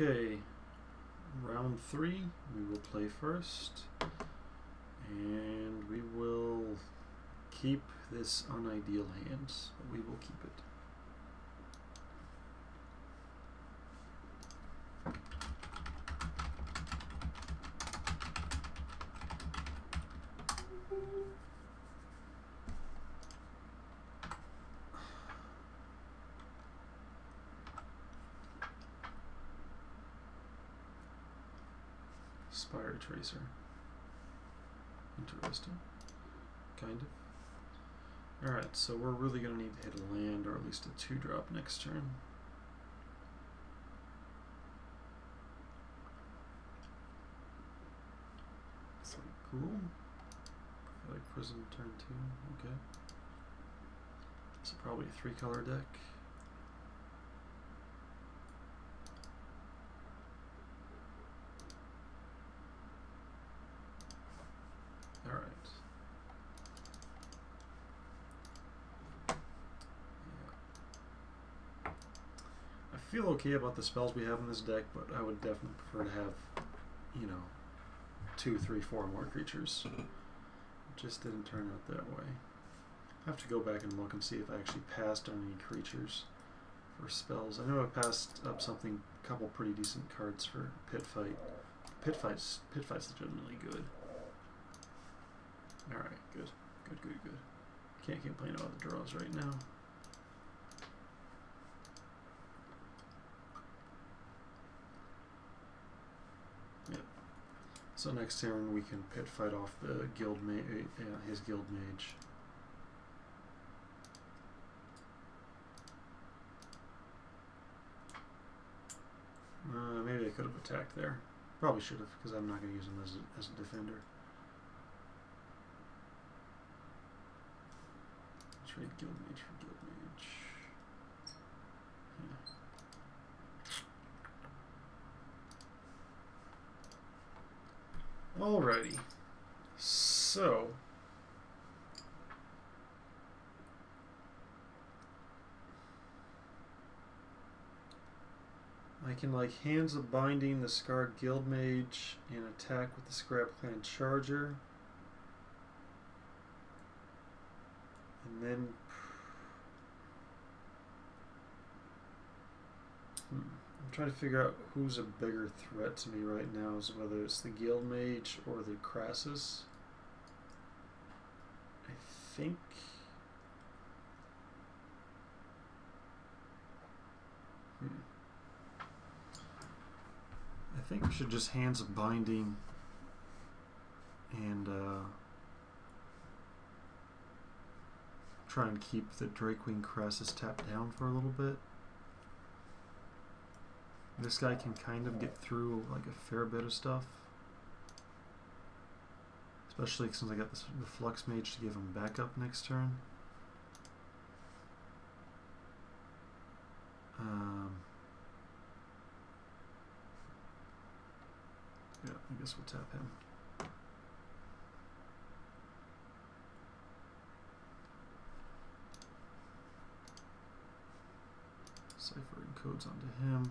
Okay, round 3, we will play first, and we will keep this unideal hand, but we will keep it. Spire Tracer. Interesting. Kind of. Alright, so we're really going to need to hit a land, or at least a 2-drop next turn. So cool. Like Prism turn 2, okay. So probably a 3-color deck. Alright. Yeah. I feel okay about the spells we have in this deck, but I would definitely prefer to have, you know, 2, 3, 4 more creatures. It just didn't turn out that way. I have to go back and look and see if I actually passed on any creatures for spells. I know I passed up something, a couple pretty decent cards for Pit Fight. Pit Fight's legitimately good. Alright, good. Good. Can't complain about the draws right now. Yep. So next turn we can Pit Fight off the Guild Mage, his Guild Mage. Maybe I could have attacked there. Probably should have, because I'm not going to use him as a defender. Trade Guild Mage for Guild Mage. Yeah. Alrighty. So I can like Hands of Binding the Scarred Guild Mage and attack with the Scrap Clan Charger. And then I'm trying to figure out who's a bigger threat to me right now, is whether it's the Guild Mage or the Crassus. I think we should just Hands of Binding and try and keep the Drake-Wing Crassus tapped down for a little bit. This guy can kind of get through like a fair bit of stuff, especially since I got the Flux Mage to give him backup next turn. Yeah, I guess we'll tap him. Cipher encodes onto him,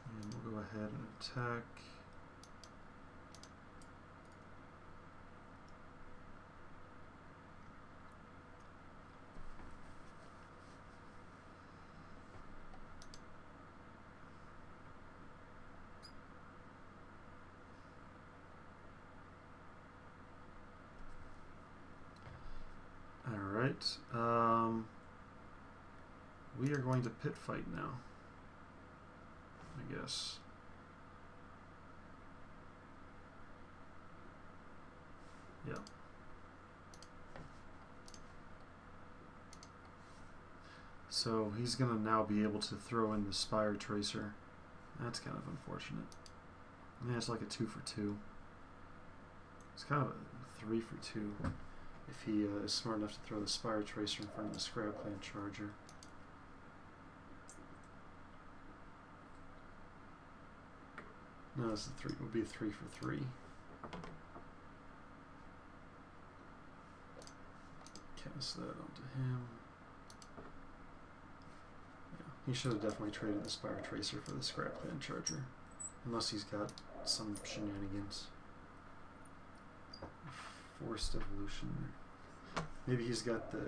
and we'll go ahead and attack. Alright, we are going to Pit Fight now, I guess. Yeah. So he's going to now be able to throw in the Spire Tracer. That's kind of unfortunate. Yeah, it's like a 2 for 2. It's kind of a 3 for 2 if he is smart enough to throw the Spire Tracer in front of the Scrap Clan Charger. No, it's a 3. It would be a 3 for 3. Cast that onto him. Yeah. He should have definitely traded the Spire Tracer for the Scrap Clan Charger. Unless he's got some shenanigans. Forced Evolution. Maybe he's got the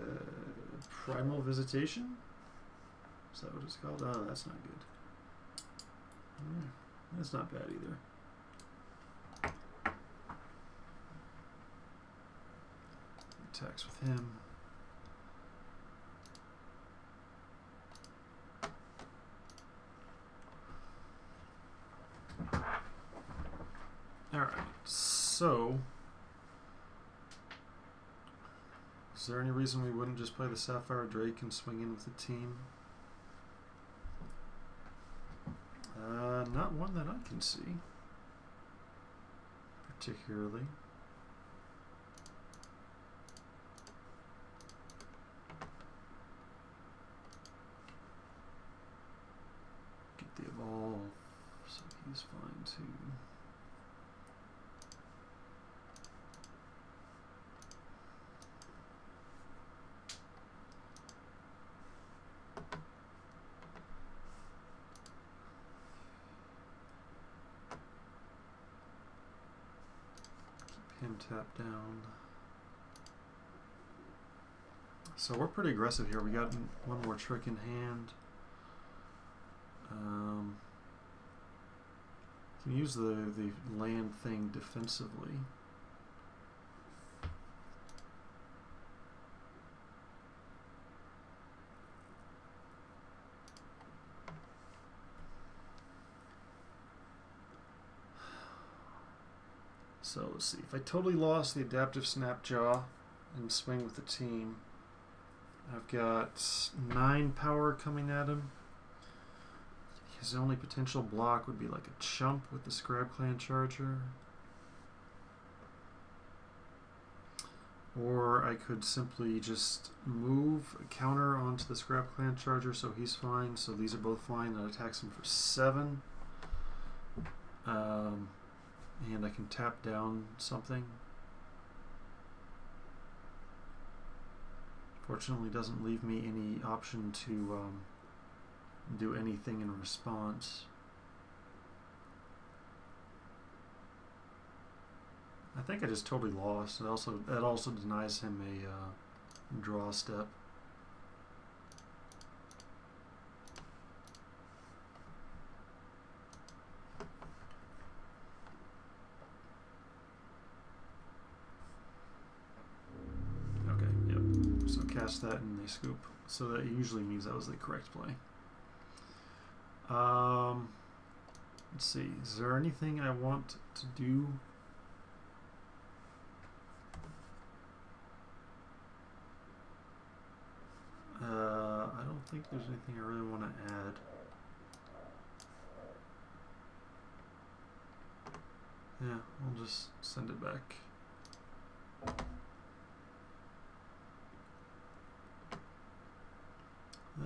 Primal Visitation? Is that what it's called? Oh, that's not good. That's not bad either. Attacks with him. Alright, so is there any reason we wouldn't just play the Sapphire Drake and swing in with the team? Not one that I can see particularly. Get the evolve, so he's fine too. Him tapped down. So we're pretty aggressive here. We got one more trick in hand. Can use the land thing defensively. So let's see, if I totally lost the Adaptive Snapjaw and swing with the team, I've got 9 power coming at him. His only potential block would be like a chump with the Scrap Clan Charger. Or I could simply just move a counter onto the Scrap Clan Charger so he's fine. So these are both fine. That attacks him for 7. And I can tap down something. Fortunately, doesn't leave me any option to do anything in response. I think I just totally lost. That also denies him a draw step. Cast that and they scoop. So that usually means that was the correct play. Let's see. Is there anything I want to do? I don't think there's anything I really want to add. Yeah, I'll just send it back.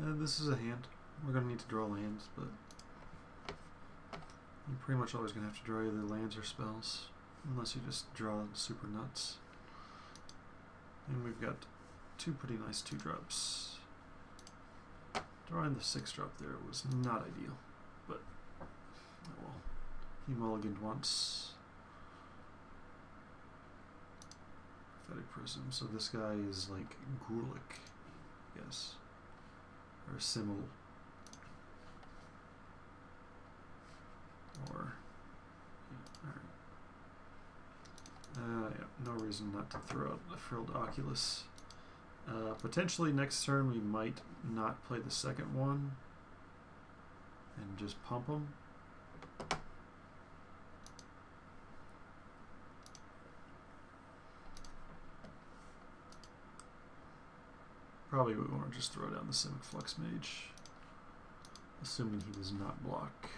This is a hand. We're going to need to draw lands, but you're pretty much always going to have to draw either lands or spells, unless you just draw super nuts. And we've got 2 pretty nice 2-drops. Drawing the 6-drop there was not ideal, but oh well. He mulliganed once. Prophetic Prism. So this guy is like Grulik, I guess. Or Simul. Or, yeah, alright. Yeah, no reason not to throw out the Frilled Oculus. Potentially next turn we might not play the second one and just pump them. Probably we want to just throw down the Simic Flux Mage, assuming he does not block,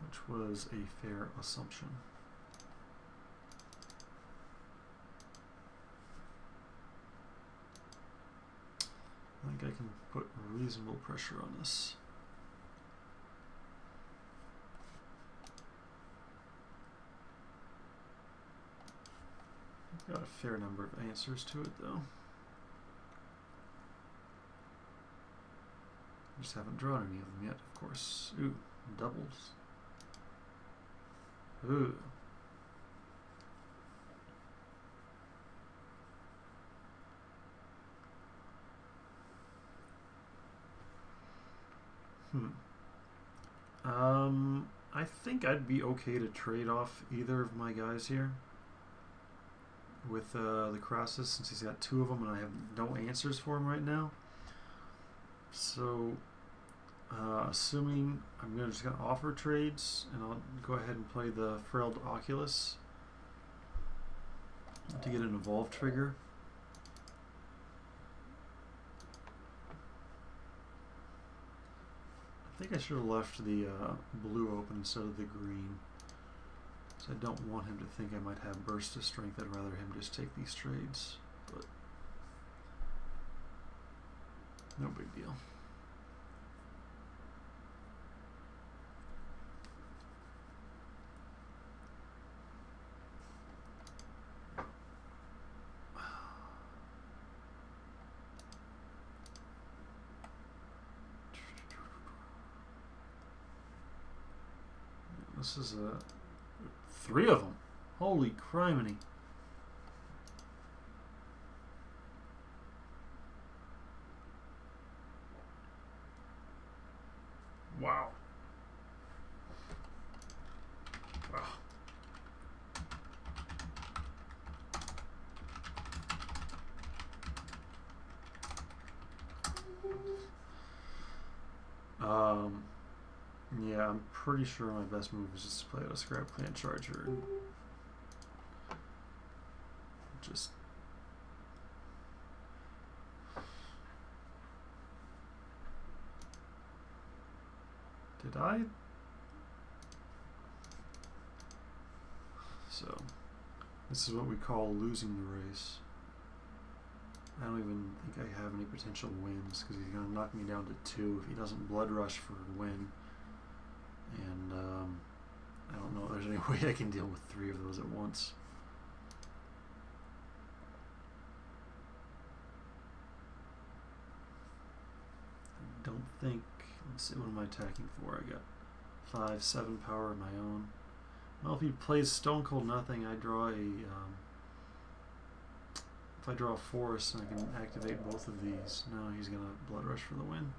which was a fair assumption. I think I can put reasonable pressure on this. Got a fair number of answers to it, though. Just haven't drawn any of them yet, of course. Ooh, doubles. Ooh. I think I'd be okay to trade off either of my guys here with the crosses, since he's got two of them and I have no answers for him right now. So, assuming I'm just going to offer trades, and I'll go ahead and play the Frilled Oculus to get an evolve trigger. I think I should have left the blue open instead of the green, because I don't want him to think I might have burst of strength. I'd rather him just take these trades, but no big deal. This is three of them. Holy criminy. Wow. Wow. Yeah, I'm pretty sure my best move is just to play out a Scrap Clan Charger. Just... Did I? So, this is what we call losing the race. I don't even think I have any potential wins, because he's going to knock me down to 2 if he doesn't Blood Rush for a win. And I don't know if there's any way I can deal with 3 of those at once. I don't think... Let's see, what am I attacking for? I got 5, 7 power of my own. Well, if he plays Stone Cold Nothing, I draw a... if I draw a Forest, I can activate both of these. No, he's going to Blood Rush for the win.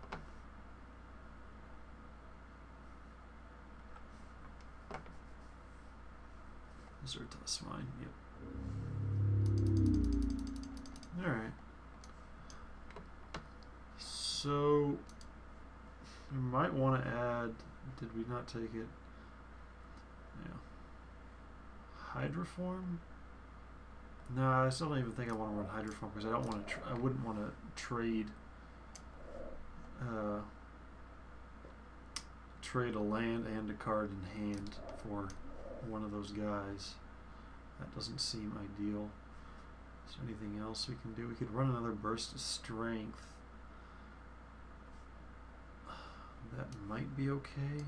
Zertas mine, yep. Alright. So, we might want to add, did we not take it? Yeah. Hydroform? No, I still don't even think I want to run Hydroform, because I don't want to, I wouldn't want to trade, trade a land and a card in hand for one of those guys. That doesn't seem ideal. Is there anything else we can do? We could run another Burst of Strength. That might be okay.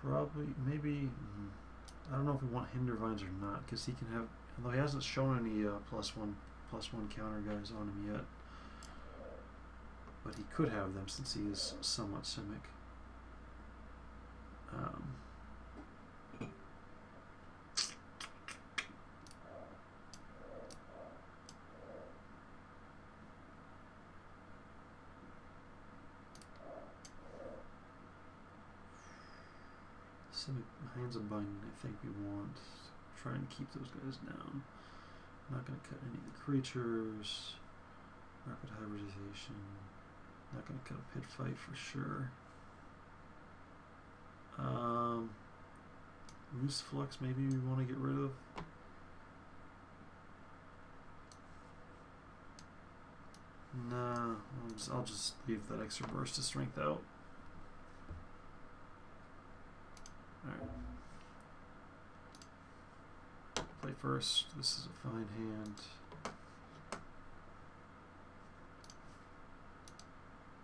Probably, maybe, I don't know if we want Hinder Vines or not, because he can have, although he hasn't shown any +1/+1 counter guys on him yet. But he could have them since he is somewhat Simic. Simic Hands of Binding, I think we want. Try and keep those guys down. Not going to cut any of the creatures. Rapid Hybridization. Not going to cut a Pit Fight for sure. Loose Flux maybe we want to get rid of. Nah, I'll just leave that extra Burst of Strength out. Alright. Play first. This is a fine hand.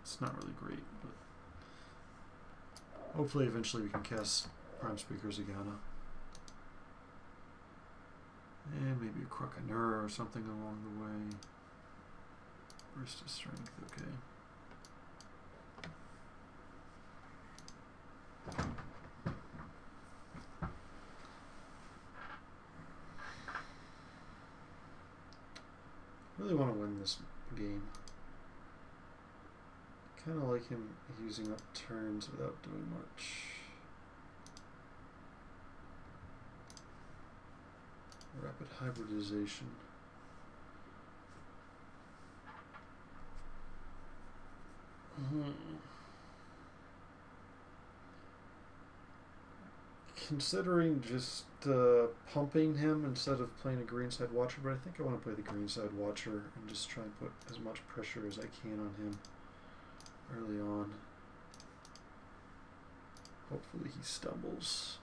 It's not really great, but hopefully eventually we can cast Prime Speaker Zagana. And maybe a Croconaur or something along the way. Burst of strength, okay. Really want to win this game. Kind of like him using up turns without doing much. Rapid hybridization. Considering just pumping him instead of playing a Greenside Watcher, but I think I want to play the Greenside Watcher and just try and put as much pressure as I can on him early on. Hopefully he stumbles.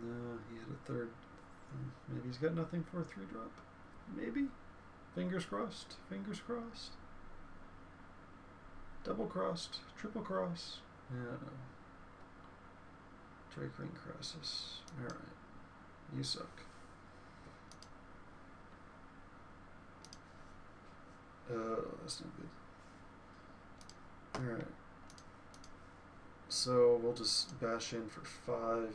No, he had a third. Maybe he's got nothing for a 3-drop. Maybe. Fingers crossed. Fingers crossed. Double crossed. Triple cross. Yeah. Drake Ring Crosses. Alright. You suck. Oh, that's not good. Alright. So we'll just bash in for 5.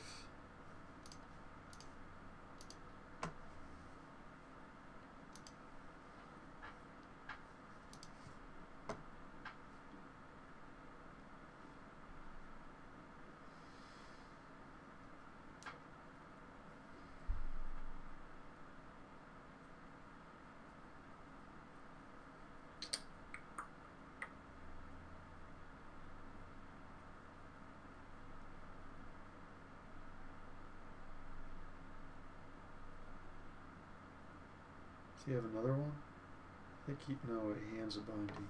Does he have another one? I think he, no, he hands a binding.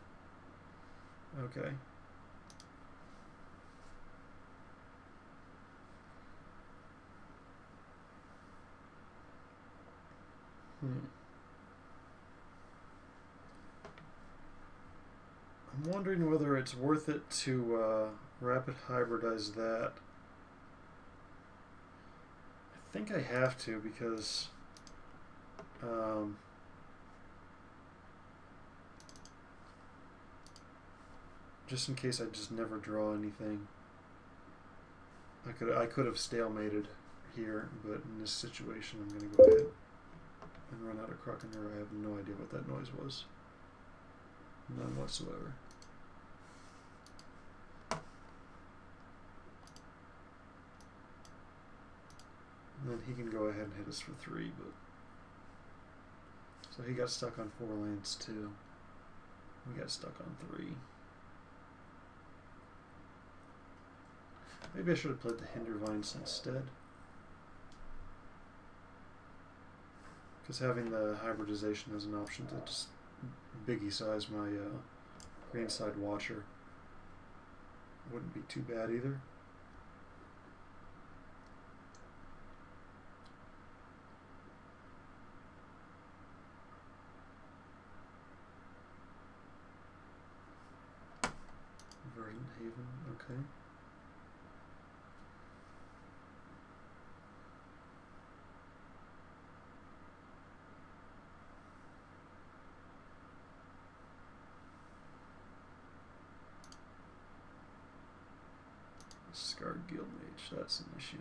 Okay. I'm wondering whether it's worth it to rapid hybridize that. I think I have to because just in case I just never draw anything. I could have stalemated here, but in this situation I'm going to go ahead and run out of Croconaur. I have no idea what that noise was. None whatsoever. And then he can go ahead and hit us for 3, but so he got stuck on 4 lands too. We got stuck on 3. Maybe I should have played the Hindervines instead. Because having the hybridization as an option to just biggie size my Greenside Watcher wouldn't be too bad either. Verdant Haven, okay. Scarred Guildmage, that's an issue.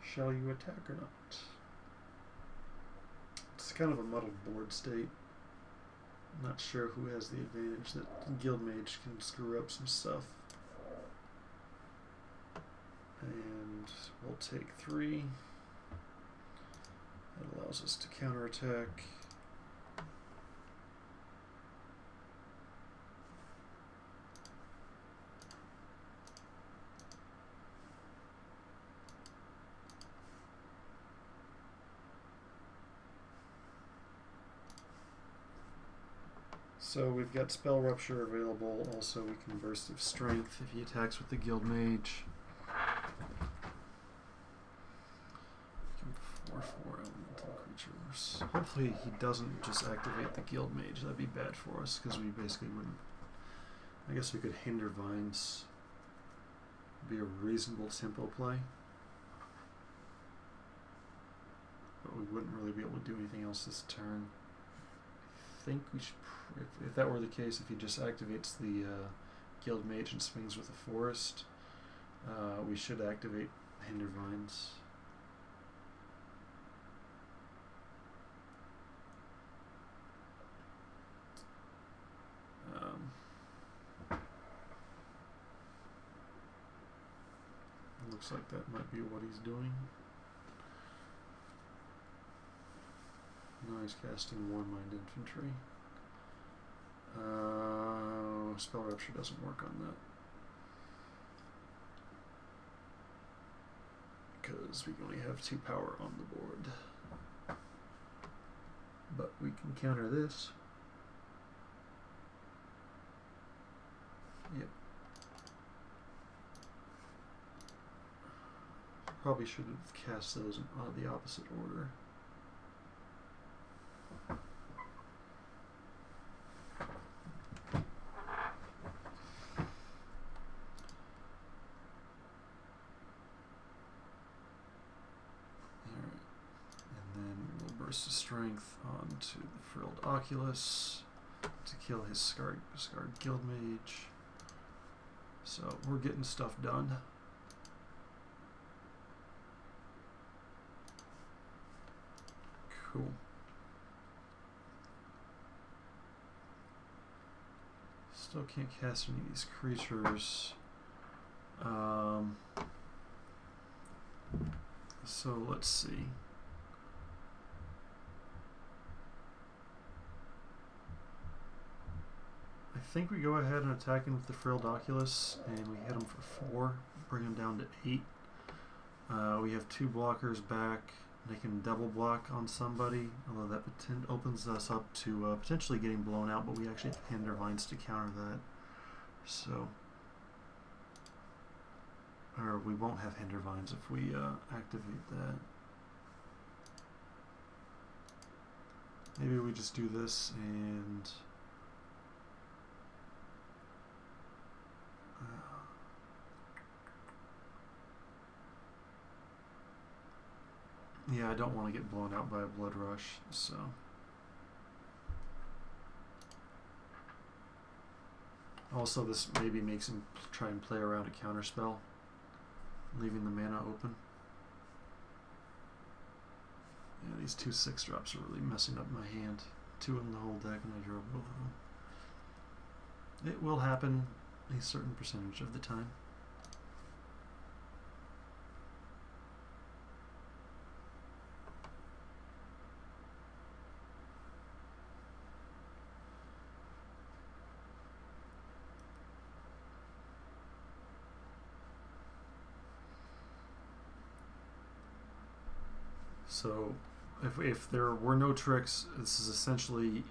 Shall you attack or not? It's kind of a muddled board state. I'm not sure who has the advantage. That Guildmage can screw up some stuff. And we'll take 3. That allows us to counterattack. So we've got Spell Rupture available. Also, we can Burst of Strength if he attacks with the Guild Mage. 4/4 elemental creatures. Hopefully he doesn't just activate the Guild Mage. That'd be bad for us because we basically wouldn't. I guess we could Hinder Vines. Be a reasonable tempo play. But we wouldn't really be able to do anything else this turn. I think we should, if that were the case, if he just activates the Guild Mage and swings with the Forest, we should activate Hinder Vines. Looks like that might be what he's doing. Now he's casting Warmind Infantry. Spell Rupture doesn't work on that. Because we only have 2 power on the board. But we can counter this. Yep. Probably should have cast those in the opposite order. Burst of Strength onto the Frilled Oculus to kill his scarred Guild Mage. So we're getting stuff done. Cool. Still can't cast any of these creatures. So let's see. I think we go ahead and attack him with the Frilled Oculus, and we hit him for 4, bring him down to 8. We have 2 blockers back. They can double block on somebody, although that opens us up to potentially getting blown out, but we actually have Hinder Vines to counter that. So, or we won't have Hinder Vines if we activate that. Maybe we just do this and yeah, I don't want to get blown out by a Blood Rush, so. Also, this maybe makes him try and play around a counterspell, leaving the mana open. Yeah, these 2 6-drops are really messing up my hand. 2 in the whole deck, and I drew both of them. It will happen a certain percentage of the time. So, if there were no tricks, this is essentially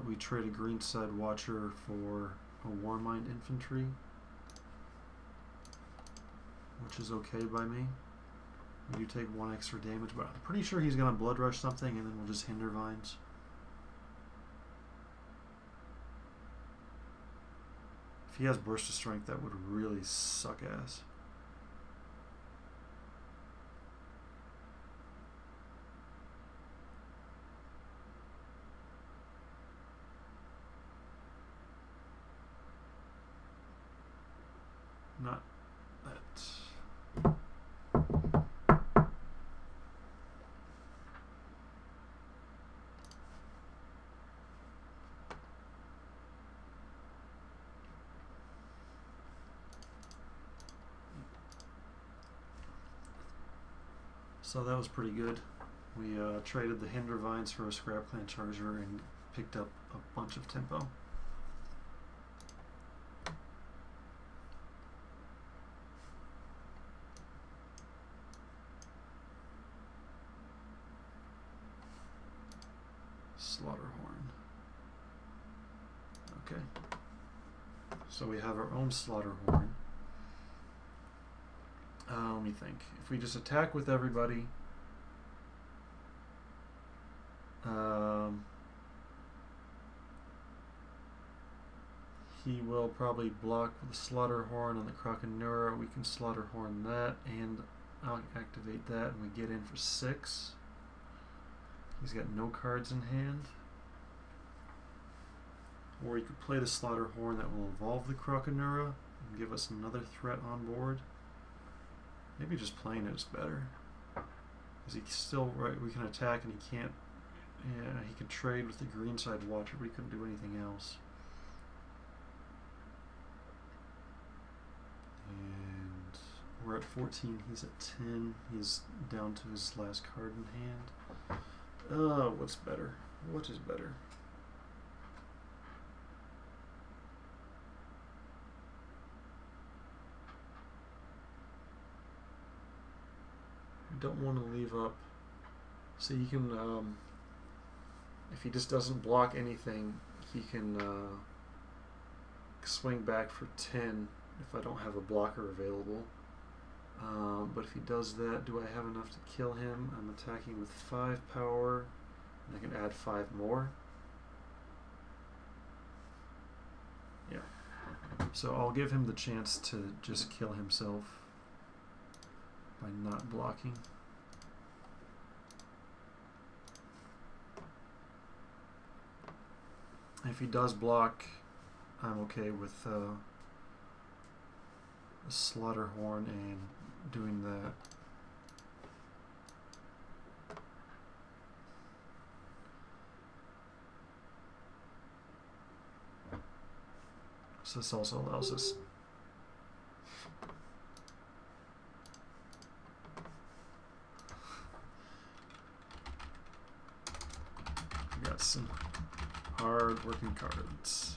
we trade a Greenside Watcher for a Warmind Infantry, which is okay by me. We do take 1 extra damage, but I'm pretty sure he's going to Blood Rush something, and then we'll just Hinder Vines. If he has Burst of Strength, that would really suck ass. Not that. So that was pretty good. We traded the Hinder Vines for a Scrap Clan Charger and picked up a bunch of tempo. Slaughterhorn. Okay. So we have our own slaughter horn. Let me think. If we just attack with everybody, he will probably block with the slaughter horn on the Croconura. We can slaughter horn that, and I'll activate that, and we get in for 6. He's got no cards in hand. Or you could play the slaughter horn that will evolve the Croconura and give us another threat on board. Maybe just playing it is better. Because he still, right, we can attack and he can't, yeah, he can trade with the green side watcher, but he couldn't do anything else. And we're at 14, he's at 10, he's down to his last card in hand. What's better? What is better? Don't want to leave up. So you can, if he just doesn't block anything, he can swing back for 10 if I don't have a blocker available. But if he does that, do I have enough to kill him? I'm attacking with 5 power, and I can add 5 more. Yeah. So I'll give him the chance to just kill himself by not blocking. If he does block, I'm okay with the slaughter horn and doing that. So this also allows us we got some hard working cards.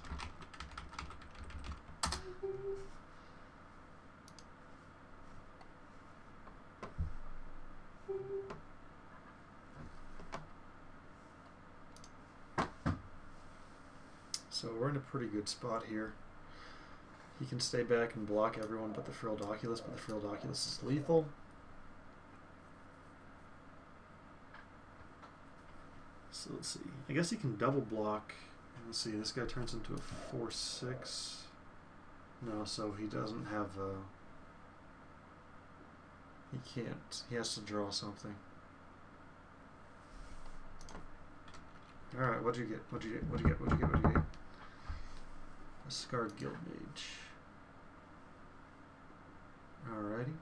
So we're in a pretty good spot here. He can stay back and block everyone but the Frilled Oculus, but the Frilled Oculus is lethal. So let's see. I guess he can double block. Let's see, this guy turns into a 4/6. No, so he doesn't have a... He can't. He has to draw something. Alright, what'd you get? What'd you get? What'd you get? What'd you get? What'd you get? A Scarred Guild Mage. Alrighty.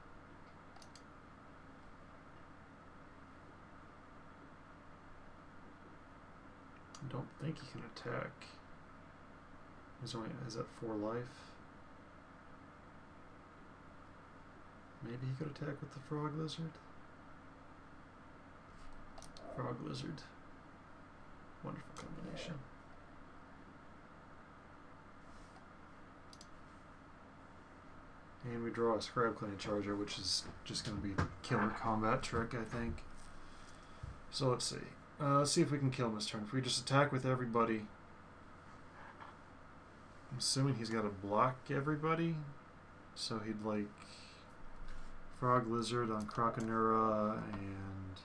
I don't think he can attack. He's only is that 4 life. Maybe he could attack with the Frog Lizard. Frog Lizard. Wonderful combination. And we draw a Scribe Clan Charger, which is just going to be a killer combat trick, I think. So let's see. Let's see if we can kill him this turn. If we just attack with everybody, I'm assuming he's got to block everybody. So he'd like Frog Lizard on Croconura and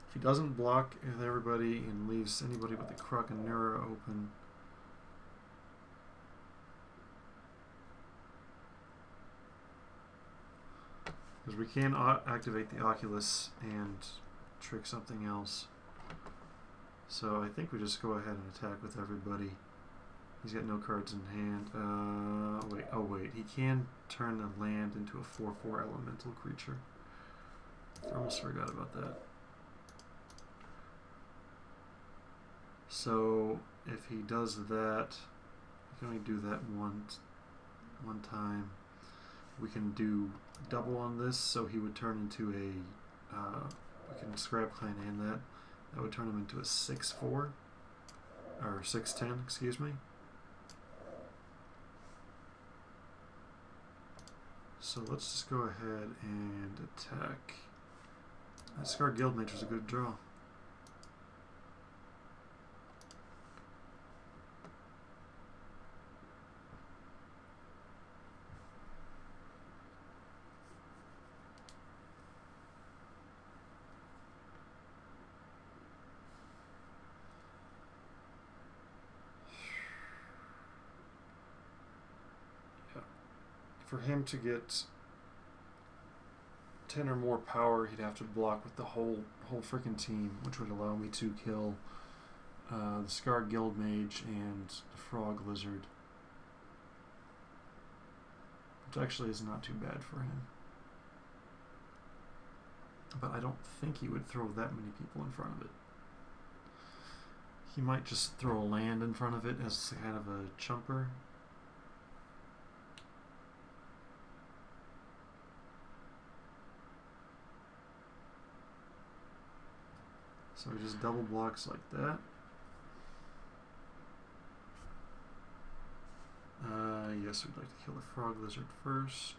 if he doesn't block with everybody and leaves anybody but the Croconura open, because we can activate the Oculus and trick something else. So I think we just go ahead and attack with everybody. He's got no cards in hand. Wait, oh wait, he can turn a land into a 4/4 elemental creature. I almost forgot about that. So if he does that, we can only do that one time. We can do double on this, so he would turn into a, we can Scribe Clan and that. That would turn him into a 6/4, or 6/10, excuse me. So let's just go ahead and attack. That Scarred Guild Mage was a good draw. for him to get 10 or more power, he'd have to block with the whole freaking team, which would allow me to kill the Scar Guild Mage and the Frog Lizard, which actually is not too bad for him. But I don't think he would throw that many people in front of it. He might just throw a land in front of it as kind of a chumper. So he just double blocks like that. Yes, we'd like to kill the Frog Lizard first.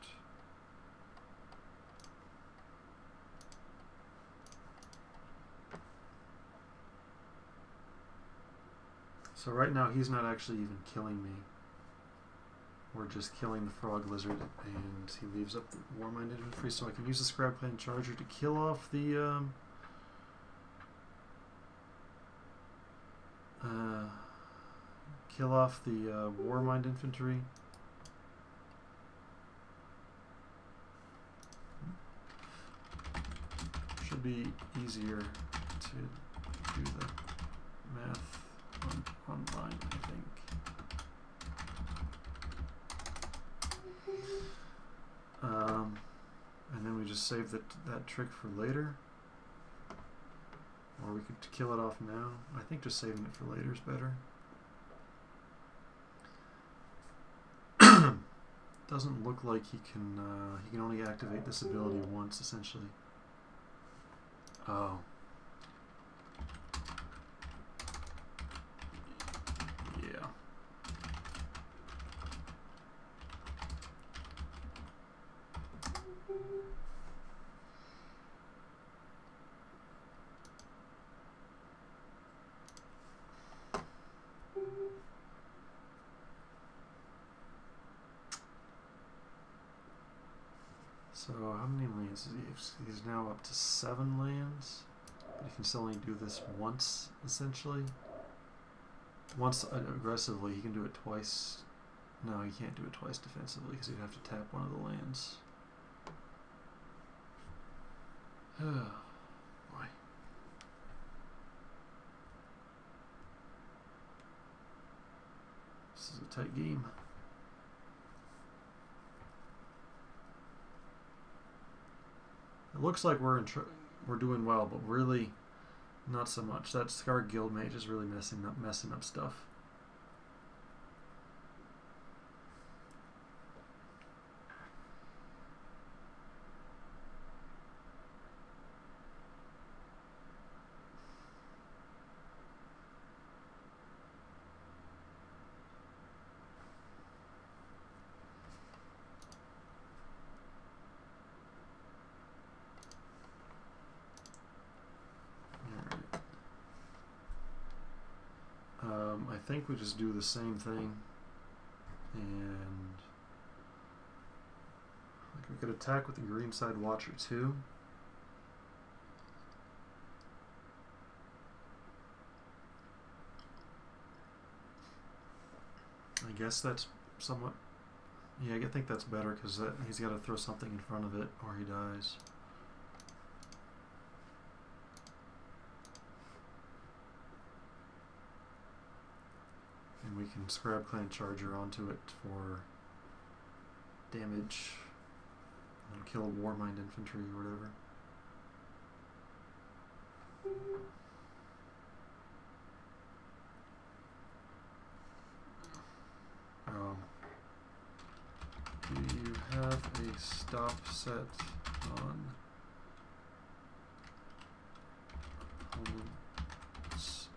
So right now he's not actually even killing me. We're just killing the Frog Lizard, and he leaves up the Warmind Infantry, so I can use the Scrap Clan Charger to kill off the Warmind Infantry. Should be easier to do the math online, I think. And then we just save that trick for later. Or we could kill it off now. I think just saving it for later is better. Doesn't look like he can only activate this ability once, essentially. Oh. Yeah. So how many lands does he have? He's now up to 7 lands. But he can still only do this once, essentially. Once aggressively, he can do it twice. No, he can't do it twice defensively because he'd have to tap one of the lands. Boy. This is a tight game. It looks like we're doing well, but really not so much. That Scar Guild Mage is really messing up stuff. I think we just do the same thing, and like we could attack with the green side Watcher too. I guess that's somewhat, yeah, I think that's better because he's got to throw something in front of it or he dies. And we can Scrap Clan Charger onto it for damage and kill Warmind Infantry or whatever. Do you have a stop set on opponents?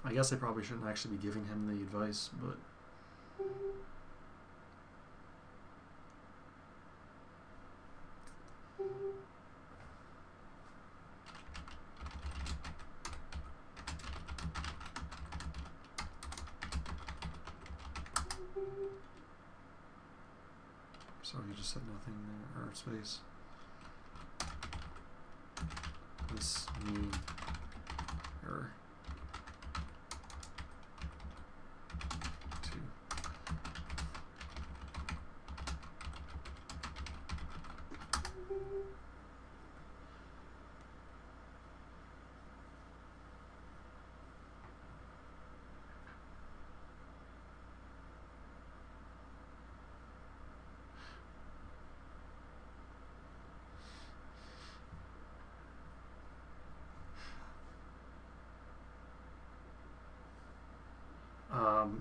I guess I probably shouldn't actually be giving him the advice, but So he just said nothing there, or space. This mean error. 2.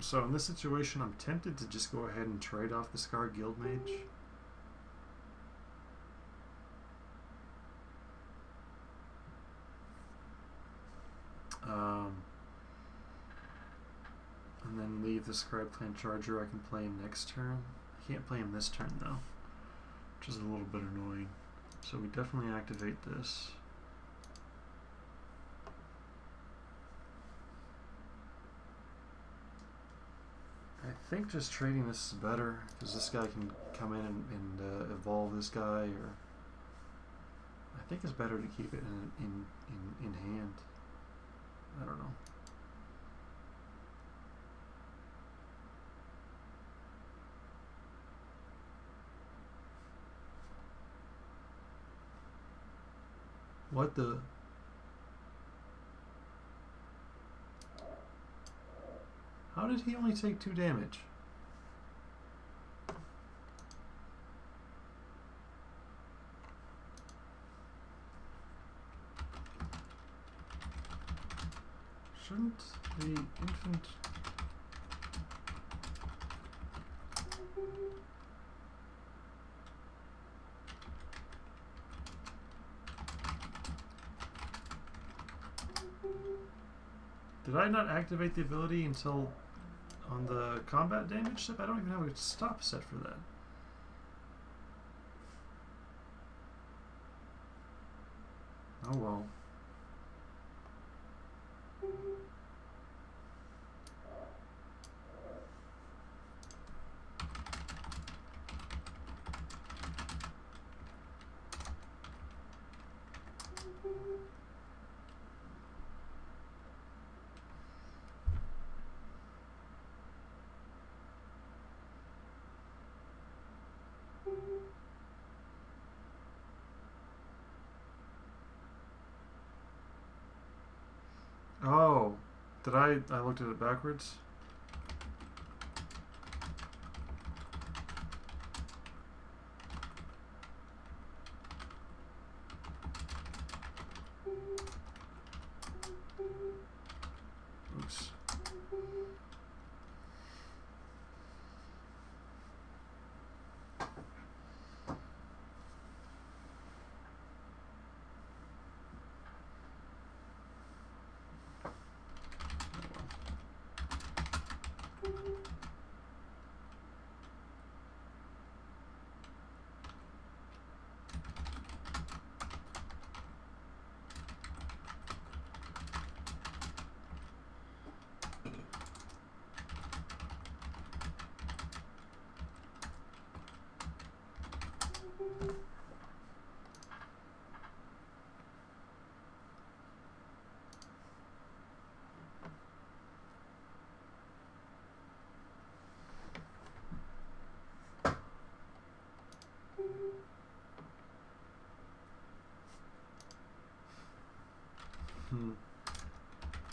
So in this situation, I'm tempted to just go ahead and trade off the Scar Guildmage. And then leave the Scribe Clan Charger. I can play him next turn. I can't play him this turn though, which is a little bit annoying. So we definitely activate this. I think just trading this is better, because this guy can come in and evolve this guy, or I think it's better to keep it in hand. I don't know. What the? How did he only take 2 damage? Shouldn't the infant... Did I not activate the ability until on the combat damage step? I don't even have a stop set for that. Oh well. Oh, did I looked at it backwards? Oops.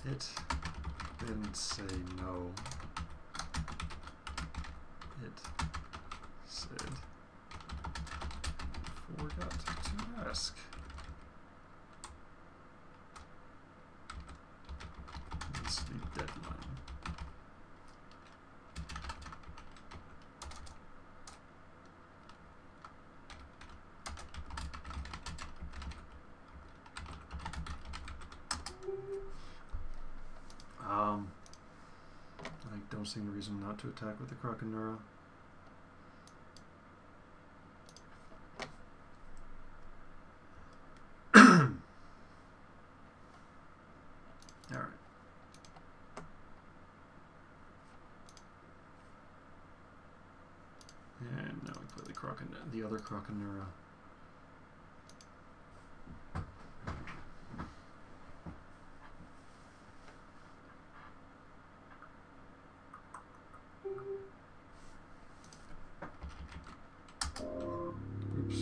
It didn't say no. It said forgot to ask. It's the deadline. I don't see any reason not to attack with the Croconura. Alright. And now we play the the other Croconura. Oops.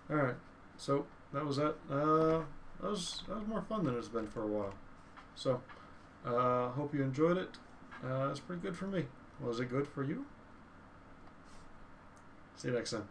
Alright, so that was that. That was more fun than it's been for a while. So, hope you enjoyed it. It's pretty good for me. Was it good for you? See you next time.